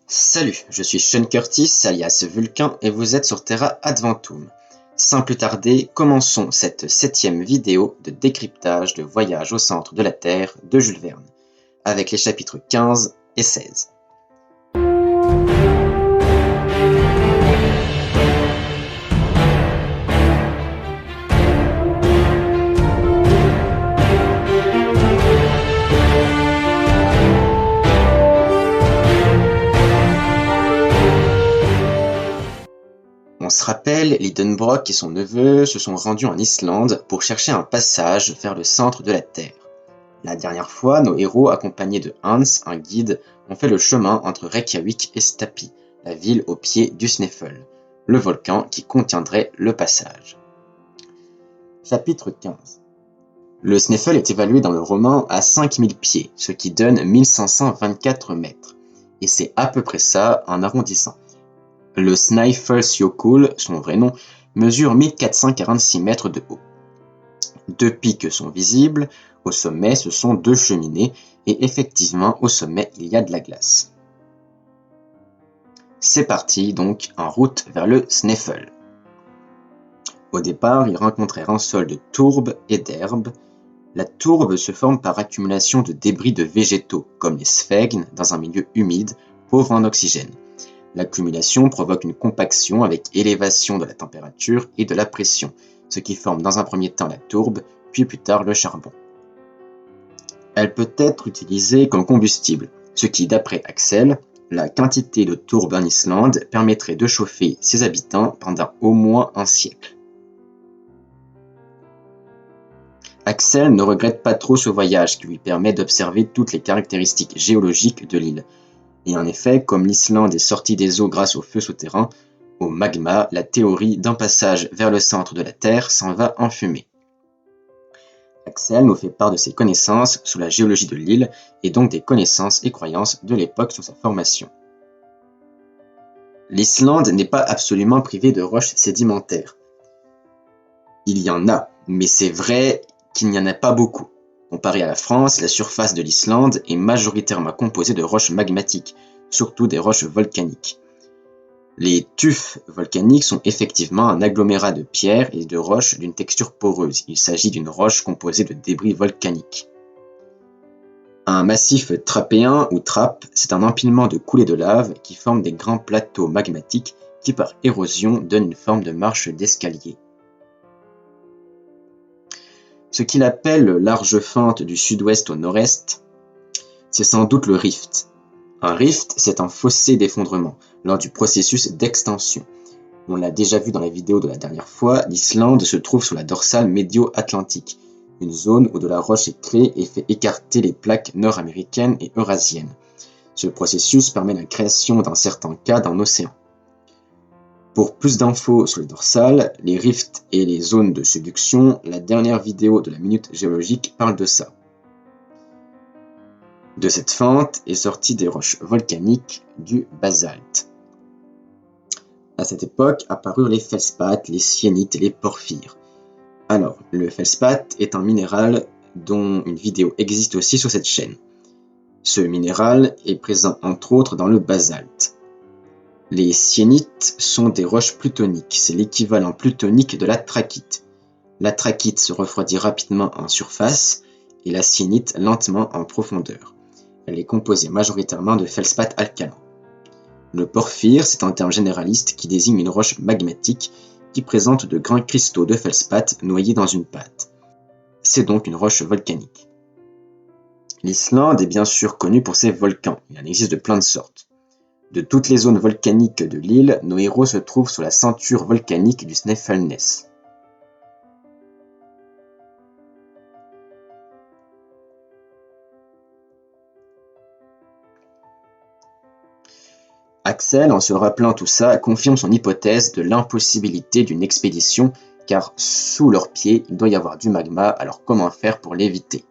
Salut, je suis Sean Curtis, alias Vulcain, et vous êtes sur Terra Adventum. Sans plus tarder, commençons cette 7e vidéo de décryptage de Voyage au centre de la Terre de Jules Verne, avec les chapitres 15 et 16. On se rappelle, Lidenbrock et son neveu se sont rendus en Islande pour chercher un passage vers le centre de la Terre. La dernière fois, nos héros, accompagnés de Hans, un guide, ont fait le chemin entre Reykjavik et Stapi, la ville au pied du Snæfell, le volcan qui contiendrait le passage. Chapitre 15. Le Snæfell est évalué dans le roman à 5000 pieds, ce qui donne 1524 mètres. Et c'est à peu près ça en arrondissant. Le Snæfellsjökull, son vrai nom, mesure 1446 mètres de haut. 2 pics sont visibles, au sommet ce sont 2 cheminées, et effectivement au sommet il y a de la glace. C'est parti donc en route vers le Snæfell. Au départ, ils rencontrèrent un sol de tourbe et d'herbe. La tourbe se forme par accumulation de débris de végétaux, comme les sphègnes, dans un milieu humide, pauvre en oxygène. L'accumulation provoque une compaction avec élévation de la température et de la pression, ce qui forme dans un premier temps la tourbe, puis plus tard le charbon. Elle peut être utilisée comme combustible, ce qui, d'après Axel, la quantité de tourbe en Islande permettrait de chauffer ses habitants pendant au moins un siècle. Axel ne regrette pas trop ce voyage qui lui permet d'observer toutes les caractéristiques géologiques de l'île. Et en effet, comme l'Islande est sortie des eaux grâce au feu souterrain, au magma, la théorie d'un passage vers le centre de la Terre s'en va en fumée. Axel nous fait part de ses connaissances sur la géologie de l'île et donc des connaissances et croyances de l'époque sur sa formation. L'Islande n'est pas absolument privée de roches sédimentaires. Il y en a, mais c'est vrai qu'il n'y en a pas beaucoup. Comparé à la France, la surface de l'Islande est majoritairement composée de roches magmatiques, surtout des roches volcaniques. Les tufs volcaniques sont effectivement un agglomérat de pierres et de roches d'une texture poreuse. Il s'agit d'une roche composée de débris volcaniques. Un massif trappéen ou trappe, c'est un empilement de coulées de lave qui forment des grands plateaux magmatiques qui par érosion donnent une forme de marche d'escalier. Ce qu'il appelle large fente du sud-ouest au nord-est, c'est sans doute le rift. Un rift, c'est un fossé d'effondrement lors du processus d'extension. On l'a déjà vu dans la vidéo de la dernière fois, l'Islande se trouve sur la dorsale médio-atlantique, une zone où de la roche est créée et fait écarter les plaques nord-américaines et eurasiennes. Ce processus permet la création dans certains cas d'un océan. Pour plus d'infos sur les dorsales, les rifts et les zones de subduction, la dernière vidéo de la Minute Géologique parle de ça. De cette fente est sortie des roches volcaniques du basalte. À cette époque apparurent les feldspaths, les syénites et les porphyres. Alors, le feldspath est un minéral dont une vidéo existe aussi sur cette chaîne. Ce minéral est présent entre autres dans le basalte. Les syénites sont des roches plutoniques, c'est l'équivalent plutonique de la trachyte. La trachyte se refroidit rapidement en surface et la syénite lentement en profondeur. Elle est composée majoritairement de feldspaths alcalins. Le porphyre, c'est un terme généraliste qui désigne une roche magmatique qui présente de grands cristaux de feldspath noyés dans une pâte. C'est donc une roche volcanique. L'Islande est bien sûr connue pour ses volcans, il en existe de plein de sortes. De toutes les zones volcaniques de l'île, nos héros se trouvent sur la ceinture volcanique du Snæfellsnes. Axel, en se rappelant tout ça, confirme son hypothèse de l'impossibilité d'une expédition, car sous leurs pieds, il doit y avoir du magma, alors comment faire pour l'éviter?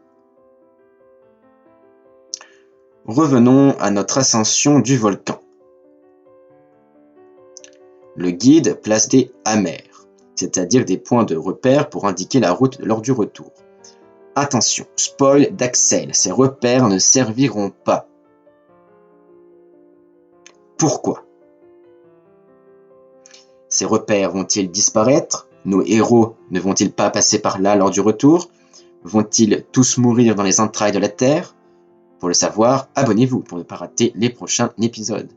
Revenons à notre ascension du volcan. Le guide place des amers, c'est-à-dire des points de repère pour indiquer la route lors du retour. Attention, spoil d'Axel, ces repères ne serviront pas. pourquoi? Ces repères vont-ils disparaître? Nos héros ne vont-ils pas passer par là lors du retour? Vont-ils tous mourir dans les entrailles de la Terre? Pour le savoir, abonnez-vous pour ne pas rater les prochains épisodes.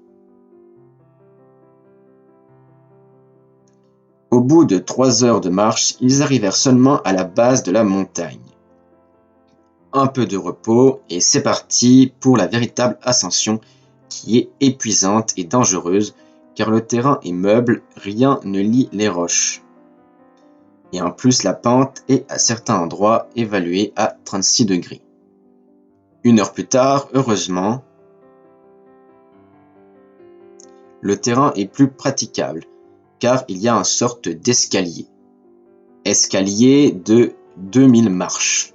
Au bout de 3 heures de marche, ils arrivèrent seulement à la base de la montagne. Un peu de repos et c'est parti pour la véritable ascension qui est épuisante et dangereuse car le terrain est meuble, rien ne lie les roches. Et en plus la pente est à certains endroits évaluée à 36 degrés. 1 heure plus tard, heureusement, le terrain est plus praticable car il y a une sorte d'escalier. Escalier de 2000 marches.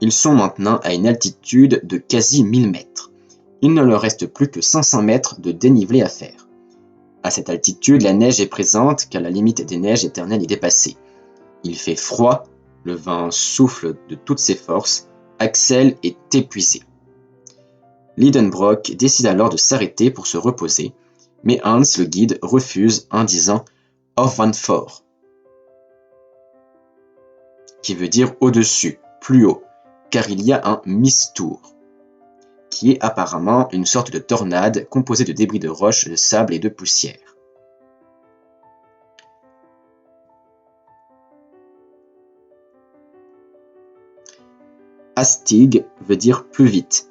Ils sont maintenant à une altitude de quasi 1000 mètres. Il ne leur reste plus que 500 mètres de dénivelé à faire. À cette altitude, la neige est présente car la limite des neiges éternelles est dépassée. Il fait froid, le vent souffle de toutes ses forces, Axel est épuisé. Lidenbrock décide alors de s'arrêter pour se reposer, mais Hans, le guide, refuse en disant « Ovanfor », qui veut dire au-dessus, plus haut, car il y a un mistour, qui est apparemment une sorte de tornade composée de débris de roches, de sable et de poussière. Hastig veut dire plus vite.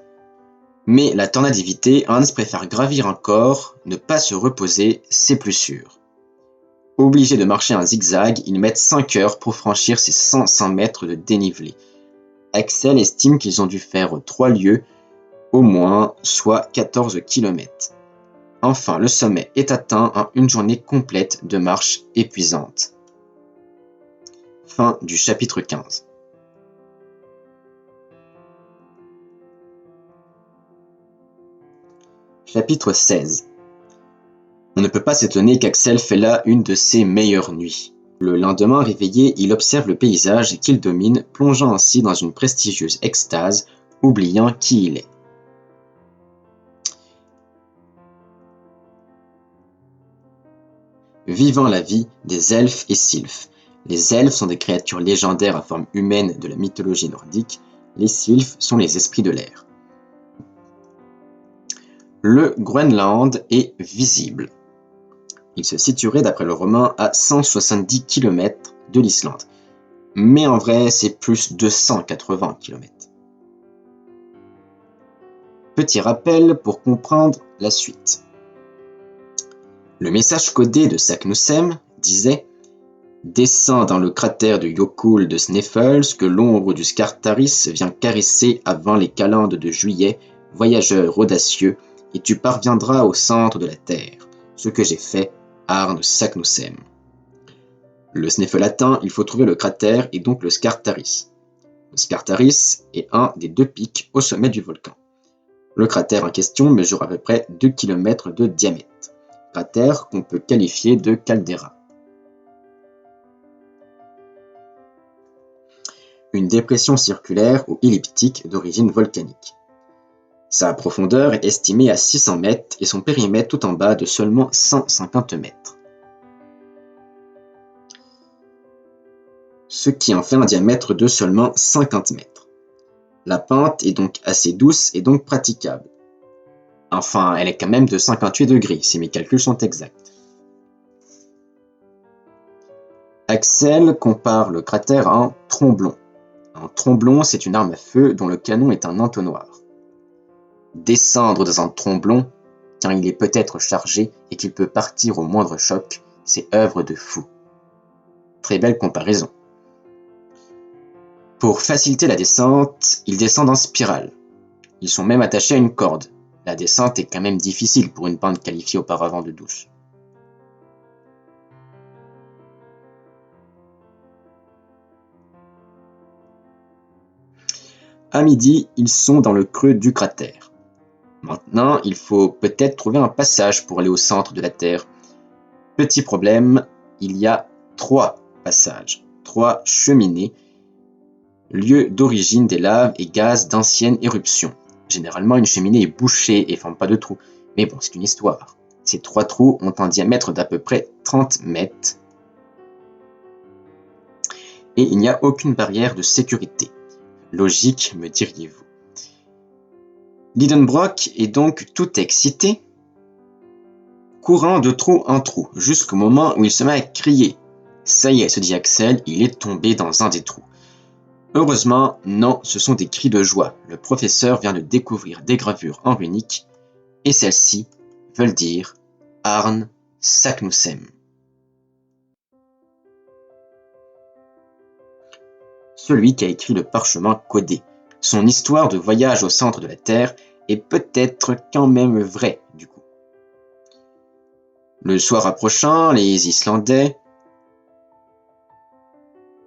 Mais la tornadivité, Hans préfère gravir encore, ne pas se reposer, c'est plus sûr. Obligés de marcher en zigzag, ils mettent 5 heures pour franchir ces 500 mètres de dénivelé. Axel estime qu'ils ont dû faire 3 lieues, au moins, soit 14 km. Enfin, le sommet est atteint en une journée complète de marche épuisante. Fin du chapitre 15. Chapitre 16. On ne peut pas s'étonner qu'Axel fait là une de ses meilleures nuits. Le lendemain réveillé, il observe le paysage qu'il domine, plongeant ainsi dans une prestigieuse extase, oubliant qui il est. Vivant la vie des elfes et sylphes. Les elfes sont des créatures légendaires à forme humaine de la mythologie nordique, les sylphes sont les esprits de l'air. Le Groenland est visible. Il se situerait d'après le roman à 170 km de l'Islande. Mais en vrai, c'est plus de 180 km. Petit rappel pour comprendre la suite. Le message codé de Saknussemm disait « Descends dans le cratère du Jökull de Snæfell que l'ombre du Skartaris vient caresser avant les calendes de juillet, voyageur audacieux, et tu parviendras au centre de la Terre. Ce que j'ai fait, Arne Saknussemm. » Le Snæfell il faut trouver le cratère et donc le Skartaris. Le Skartaris est un des 2 pics au sommet du volcan. Le cratère en question mesure à peu près 2 km de diamètre. Cratère qu'on peut qualifier de caldeira. Une dépression circulaire ou elliptique d'origine volcanique. Sa profondeur est estimée à 600 mètres et son périmètre tout en bas de seulement 150 mètres. Ce qui en fait un diamètre de seulement 50 mètres. La pente est donc assez douce et donc praticable. Enfin, elle est quand même de 58 degrés, si mes calculs sont exacts. Axel compare le cratère à un tromblon. Un tromblon, c'est une arme à feu dont le canon est un entonnoir. Descendre dans un tromblon, car il est peut-être chargé et qu'il peut partir au moindre choc, c'est œuvre de fou. Très belle comparaison. Pour faciliter la descente, ils descendent en spirale. Ils sont même attachés à une corde. La descente est quand même difficile pour une pente qualifiée auparavant de douce. À midi, ils sont dans le creux du cratère. Maintenant, il faut peut-être trouver un passage pour aller au centre de la Terre. Petit problème, il y a 3 passages, 3 cheminées, lieu d'origine des laves et gaz d'anciennes éruptions. Généralement, une cheminée est bouchée et forme pas de trou. Mais bon, c'est une histoire. Ces 3 trous ont un diamètre d'à peu près 30 mètres. Et il n'y a aucune barrière de sécurité. Logique, me diriez-vous. Lidenbrock est donc tout excité, courant de trou en trou, jusqu'au moment où il se met à crier. Ça y est, se dit Axel, il est tombé dans un des trous. Heureusement, non, ce sont des cris de joie. Le professeur vient de découvrir des gravures en runique, et celles-ci veulent dire Arn Saknussemm. Celui qui a écrit le parchemin codé. Son histoire de voyage au centre de la Terre est peut-être quand même vraie, du coup. Le soir approchant, les Islandais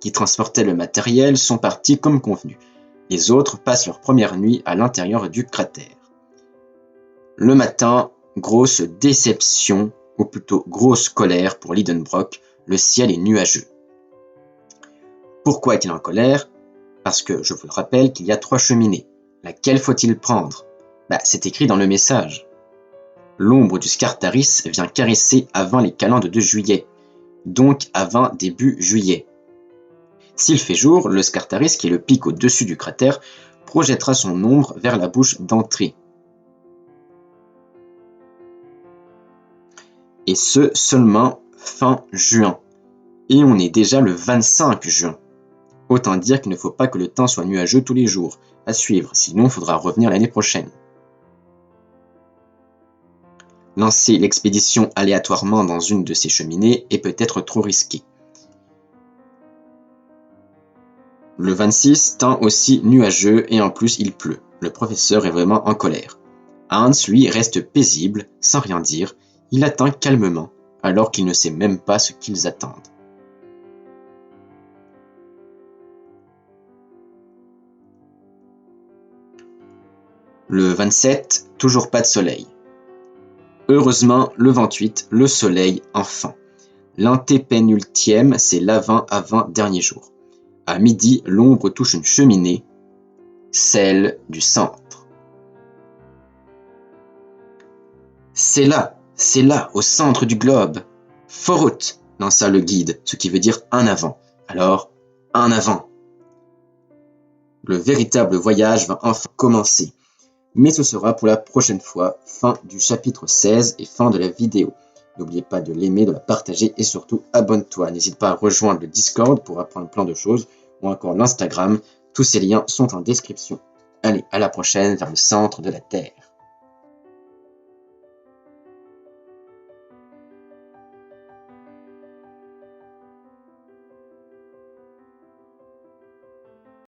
qui transportaient le matériel sont partis comme convenu. Les autres passent leur première nuit à l'intérieur du cratère. Le matin, grosse déception, ou plutôt grosse colère pour Lidenbrock, le ciel est nuageux. Pourquoi est-il en colère? Parce que, je vous le rappelle, qu'il y a 3 cheminées. Laquelle faut-il prendre? C'est écrit dans le message. L'ombre du Scartaris vient caresser avant les calendes de juillet, donc avant début juillet. S'il fait jour, le Scartaris, qui est le pic au-dessus du cratère, projettera son ombre vers la bouche d'entrée. Et ce, seulement fin juin. Et on est déjà le 25 juin. Autant dire qu'il ne faut pas que le temps soit nuageux tous les jours. À suivre, sinon il faudra revenir l'année prochaine. Lancer l'expédition aléatoirement dans une de ces cheminées est peut-être trop risqué. Le 26, temps aussi nuageux et en plus il pleut. Le professeur est vraiment en colère. Hans, lui, reste paisible, sans rien dire. Il attend calmement, alors qu'il ne sait même pas ce qu'ils attendent. Le 27, toujours pas de soleil. Heureusement, le 28, le soleil enfin. L'antépénultième, c'est l'avant-avant-dernier jour. À midi, l'ombre touche une cheminée, celle du centre. C'est là, au centre du globe. Forut, lança le guide, ce qui veut dire en avant. Alors, en avant. Le véritable voyage va enfin commencer. Mais ce sera pour la prochaine fois. Fin du chapitre 16 et fin de la vidéo. N'oubliez pas de l'aimer, de la partager et surtout abonne-toi. N'hésite pas à rejoindre le Discord pour apprendre plein de choses ou encore l'Instagram. Tous ces liens sont en description. Allez, à la prochaine vers le centre de la Terre.